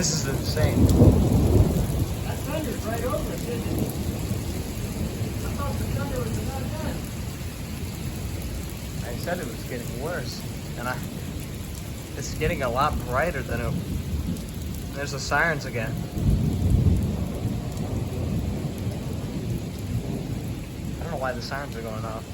This is insane. That thunder's right over us, isn't it? I thought the thunder was about done. I said it was getting worse, and it's getting a lot brighter than it. There's the sirens again. I don't know why the sirens are going off.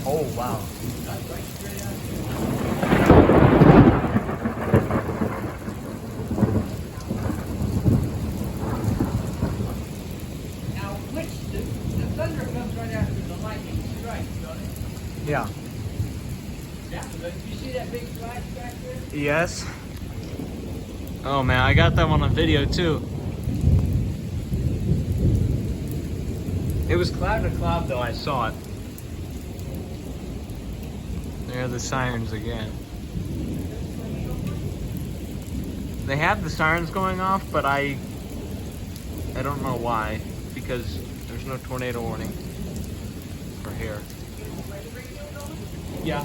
Oh, wow. Now, the thunder comes right after the lightning strikes, don't it? Yeah. Yeah, but you see that big flash back there? Yes. Oh man, I got that one on video too. It was cloud to cloud though, I saw it. There are the sirens again. They have the sirens going off, but I don't know why, because there's no tornado warning for here. Yeah.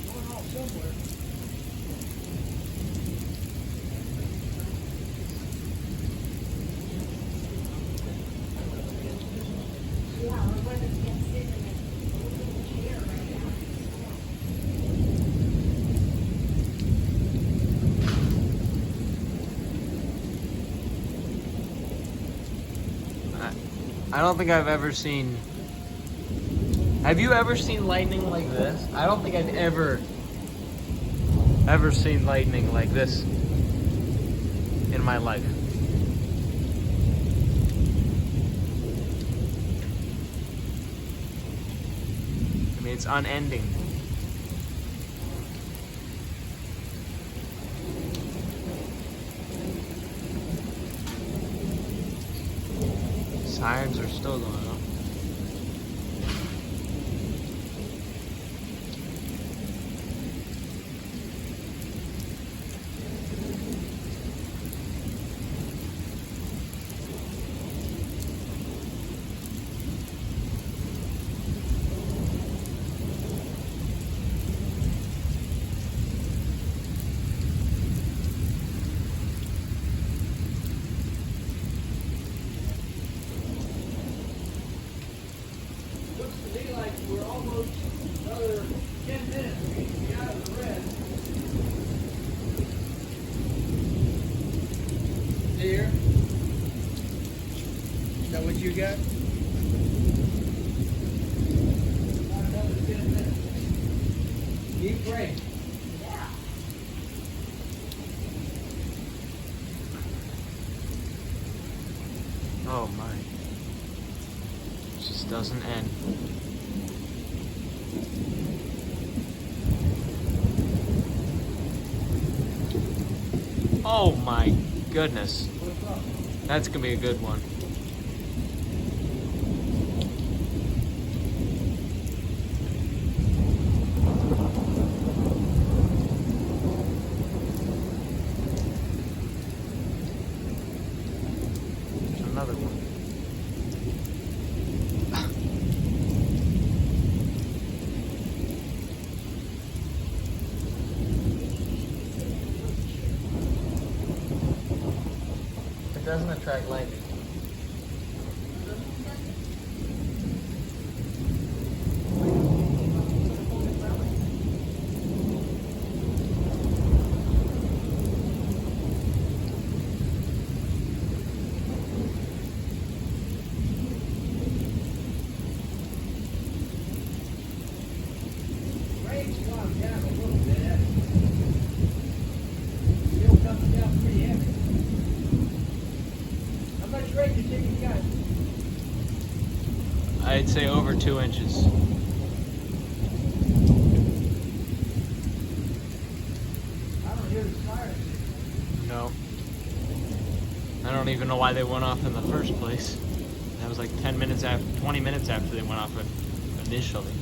Going off somewhere. I don't think I've ever seen... Have you ever seen lightning like this? I don't think I've ever seen lightning like this in my life. I mean, it's unending. Sirens are still going on. Looks to me like we're almost another 10 minutes. We can be out of the red. Dear, is that what you got? About another 10 minutes. Keep praying. Yeah. Oh my. It just doesn't end. Oh my goodness. What's up? That's gonna be a good one. There's another one. It doesn't attract lightning. Rain's gone down a little bit. Still coming down pretty heavy. How much rain do you think you got? I'd say over 2 inches. I don't hear the sirens. No. even know why they went off in the first place. That was like 20 minutes after they went off initially.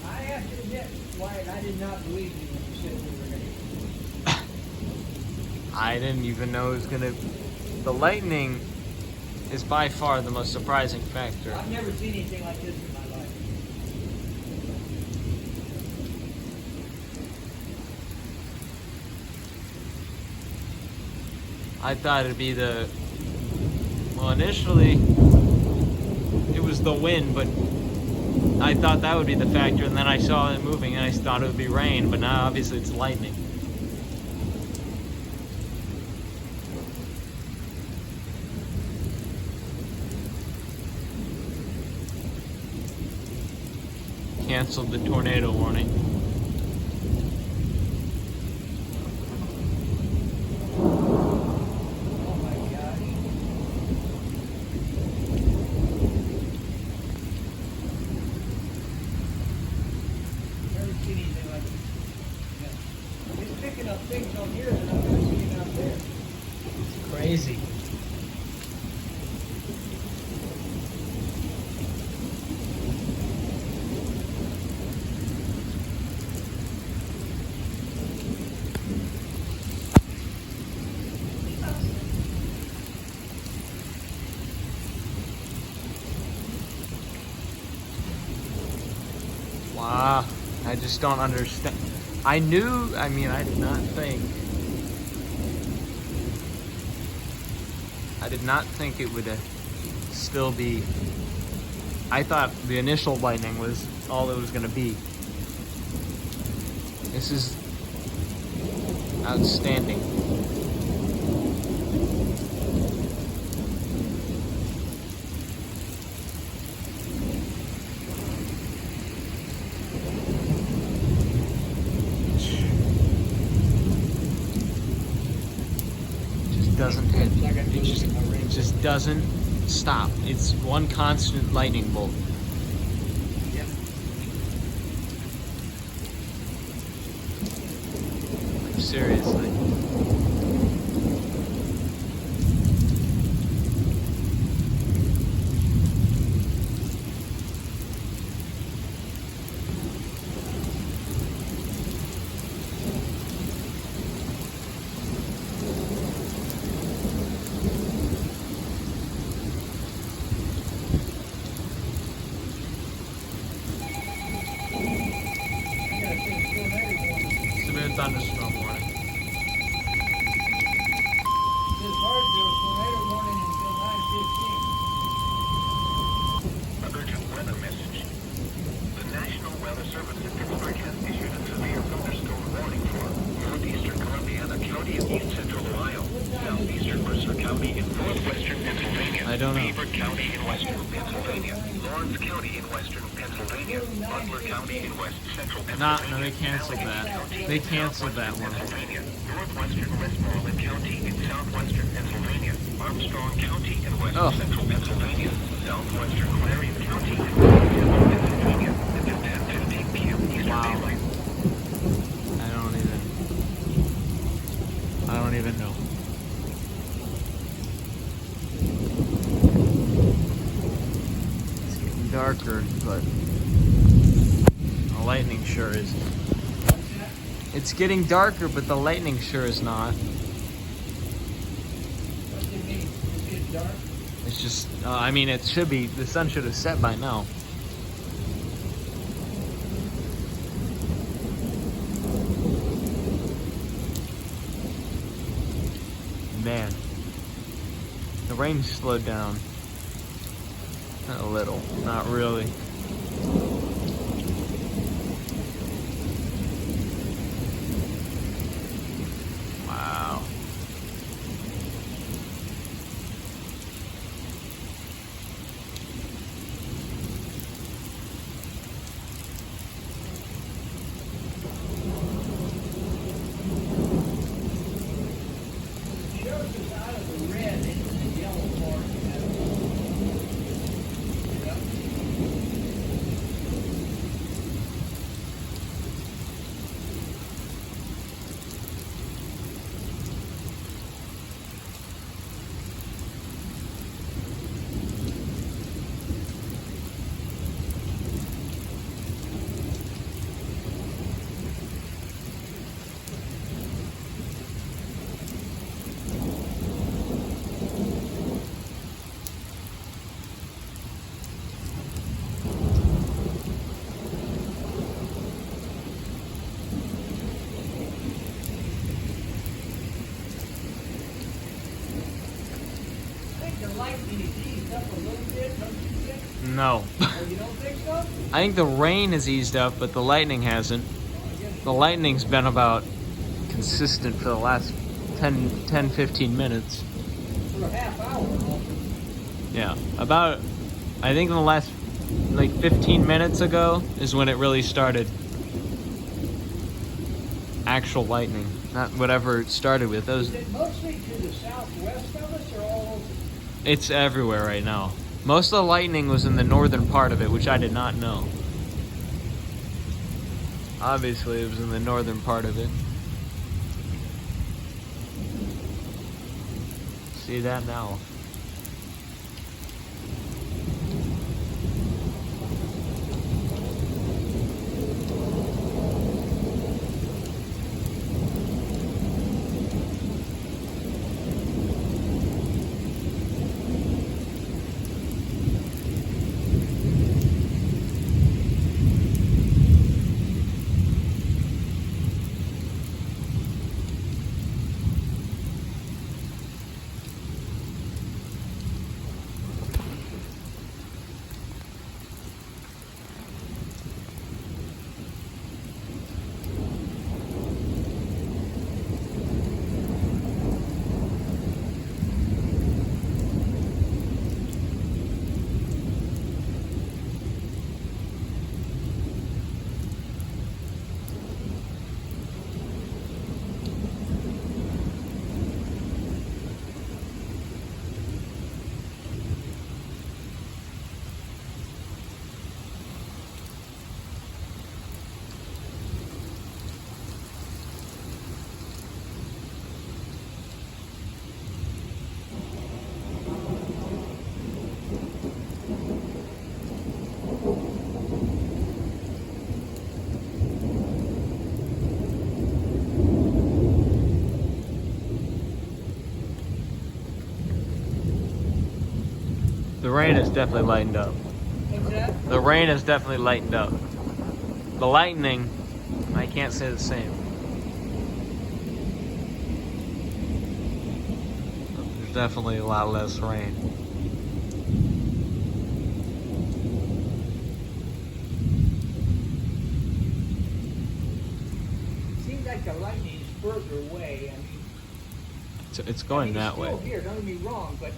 I have to admit, Wyatt, I did not believe you when you said we were going to. I didn't even know it was gonna. The lightning is by far the most surprising factor. I've never seen anything like this in my life. I thought it'd be well, initially it was the wind, but I thought that would be the factor, and then I saw it moving and I thought it would be rain, but now obviously it's lightning. Canceled the tornado warning. Oh my gosh. Never seen anything like this. Yeah. It's picking up things on here that I've never seen out there. It's crazy. Wow, I just don't understand. I did not think it would still be. I thought the initial lightning was all it was going to be. This is outstanding. It just doesn't stop. It's one constant lightning bolt. Yep. Seriously. Thunderstorm warning. This Hartsville tornado warning until 9:15. Urgent weather message. The National Weather Service in Pittsburgh has issued a severe thunderstorm warning for northeastern Columbiana County and east central Ohio, southeastern Mercer County in northwestern Pennsylvania, I don't know. Beaver County in western Pennsylvania, Lawrence County in western Pennsylvania, Butler County in west central Pennsylvania. No, they canceled that. They canceled that one. Pennsylvania, northwestern Westmoreland County in southwestern Pennsylvania, Armstrong County in west central Pennsylvania, southwestern Clarion County in central Pennsylvania, until 10:15 p.m. Eastern Daylight. I don't even know. It's getting darker, but the lightning sure is. It's getting darker, but the lightning sure is not. What do you mean? It's getting dark? It's just, it should be, the sun should have set by now. Man, the rain slowed down. A little, not really. Wow. Shows us out of the red into the yellow part. Yep. the lightning is eased up a little bit, don't you think? No. Oh, you don't think so? I think the rain has eased up, but the lightning hasn't. The lightning's been about consistent for the last 10 15 minutes. For a half hour. Yeah, about, I think in the last, like 15 minutes ago is when it really started. Actual lightning, not whatever it started with. Those. Is it mostly to the southwest of us or all over? It's everywhere right now. Most of the lightning was in the northern part of it, which I did not know. Obviously, it was in the northern part of it. See that now. The rain has definitely lightened up. What's that? The rain has definitely lightened up. The lightning, I can't say the same. There's definitely a lot less rain. Seems like the lightning is further away. I mean, It's going it's that still way. here, don't get me wrong, but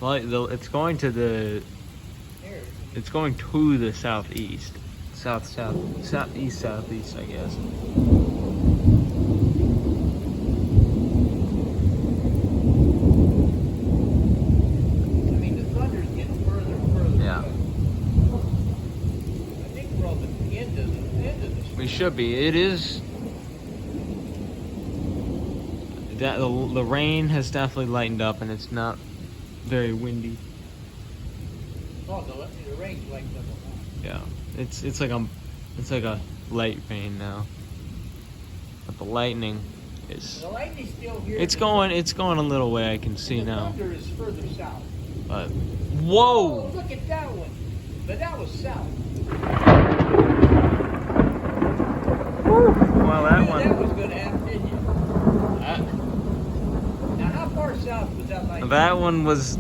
Well, it's going to the. there. It's going to the southeast, southeast, southeast, I guess. I mean, the thunder's getting further and further. Yeah. I think we're on the end of this. We should be. It is. That the rain has definitely lightened up, and it's not very windy. Oh, the rain's like the Yeah, it's like a light rain now. But the lightning is. The lightning's still here. It's going a little way. I can see the now. thunder is further south. But Oh, whoa! look at that one. But that was south. Well, that You knew that one. was going to happen, didn't you? Now, how far south was that lightning? That one was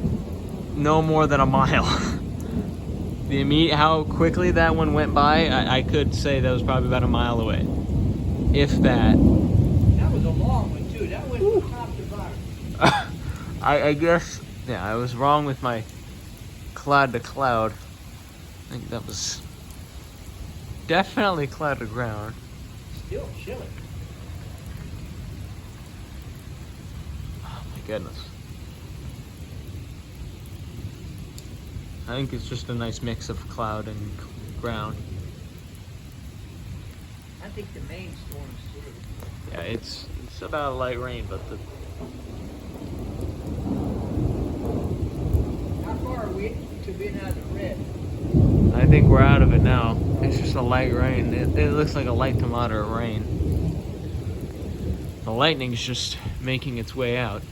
no more than a mile. How quickly that one went by, I could say that was probably about a mile away, if that. That was a long one too. That went from top to bottom. I guess, yeah, I was wrong with my cloud to cloud. I think that was definitely cloud to ground. Still chilly. Oh my goodness. I think it's just a nice mix of cloud and ground. I think the main storm's through. Yeah, it's about light rain, but the How far are we to being out of the red? I think we're out of it now. It's just a light rain. It looks like a light to moderate rain. The lightning's just making its way out.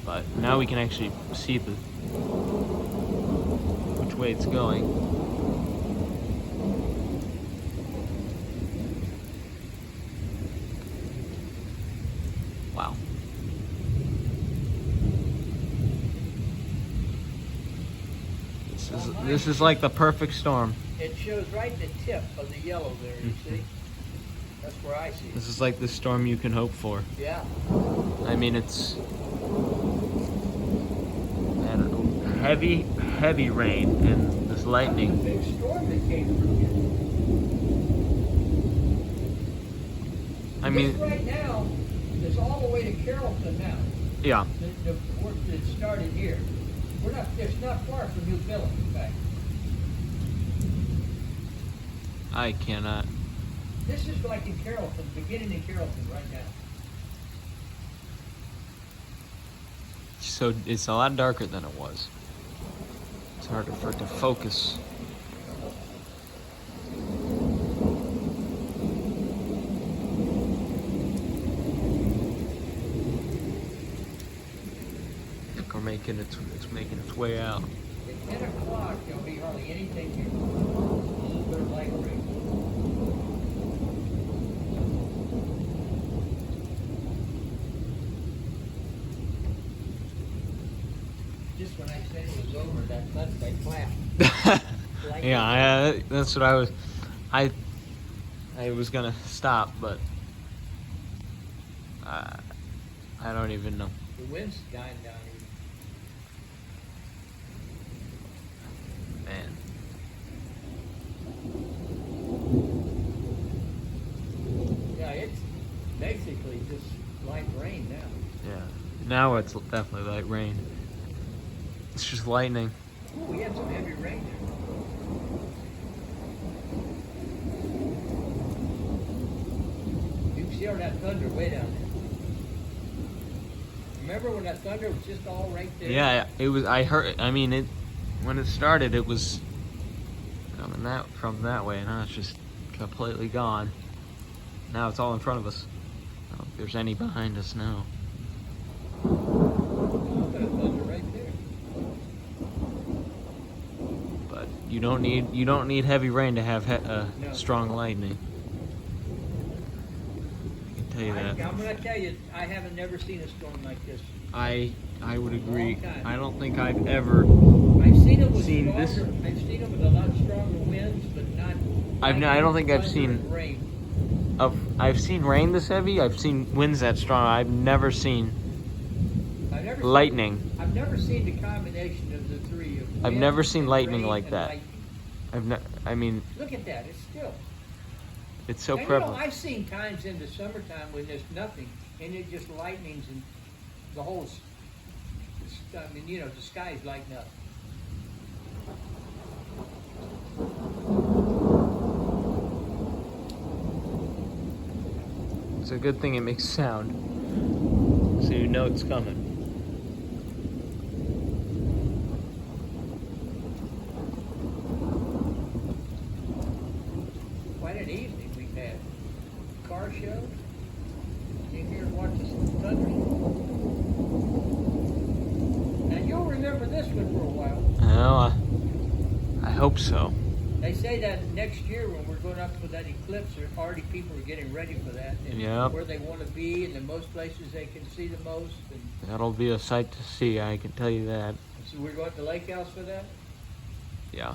But now we can actually see which way it's going. Wow. This is like the perfect storm. It shows right the tip of the yellow there, you see? That's where I see it. This is like the storm you can hope for. Yeah. I mean, it's man, heavy rain and this That was a lightning. big storm that came through here. I mean, This right now is all the way to Carrollton now. yeah. The work that started here. It's not far from New Phillips, in fact. I cannot. This is like in Carrollton, beginning in Carrollton right now. So it's a lot darker than it was. It's harder for it to focus. We're making it's making its way out. At 10 o'clock, there'll be hardly anything here. A little bit of light rain. Just when I said it was over, that clapped. Yeah, that's what I was gonna stop, but I don't even know. The wind's dying down here. Man, Yeah, it's basically just light rain now. yeah. Now it's definitely like rain. It's just lightning. Ooh, we had some heavy rain there. You can see all that thunder way down there. Remember when that thunder was just all right there? Yeah, it was. I heard. I mean, it when it started, it was coming from that way. Now it's just completely gone. Now it's all in front of us. I don't think there's any behind us now. A little bit of thunder right there. But you don't need heavy rain to have No. strong lightning. I can tell you that. I'm going to tell you, I haven't never seen a storm like this. I would agree. Long time. I don't think I've ever. I've seen it with Seen stronger. this? I've seen it with a lot stronger winds, but not. I don't think I've thunder seen. and rain. I've seen rain this heavy. I've seen winds that strong. I've never seen I've never lightning. I've never seen the combination of the three. Of I've wind never seen and lightning rain like and that. lightning. I mean, Look at that. It's still. it's so And, prevalent. I've seen times in the summertime when there's nothing, and it just lightnings and the whole. I mean, the sky's lighting up. It's a good thing it makes sound, so you know it's coming. Quite an evening we've had. Car show. Came here to watch the Thunderstorm. Now you'll remember this one for a while. Well, I hope so. They say that next year when we're going up for that eclipse, already people are getting ready for that. And Yep. where they want to be and the most places they can see the most. And That'll be a sight to see. I can tell you that. so we're going to the lake house for that. Yeah.